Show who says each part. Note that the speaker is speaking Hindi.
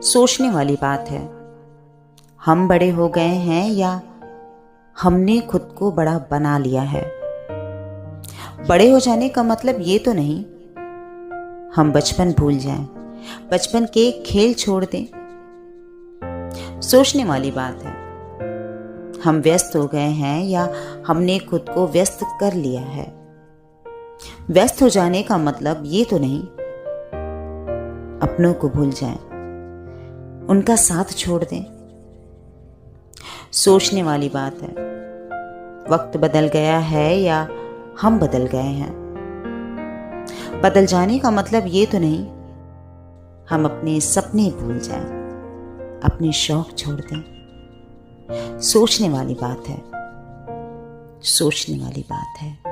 Speaker 1: सोचने वाली बात है। हम बड़े हो गए हैं या हमने खुद को बड़ा बना लिया है। बड़े हो जाने का मतलब ये तो नहीं हम बचपन भूल जाएं, बचपन के खेल छोड़ दें। सोचने वाली बात है। हम व्यस्त हो गए हैं या हमने खुद को व्यस्त कर लिया है। व्यस्त हो जाने का मतलब ये तो नहीं अपनों को भूल जाएं, उनका साथ छोड़ दें। सोचने वाली बात है। वक्त बदल गया है या हम बदल गए हैं। बदल जाने का मतलब ये तो नहीं हम अपने सपने भूल जाएं, अपने शौक छोड़ दें। सोचने वाली बात है। सोचने वाली बात है।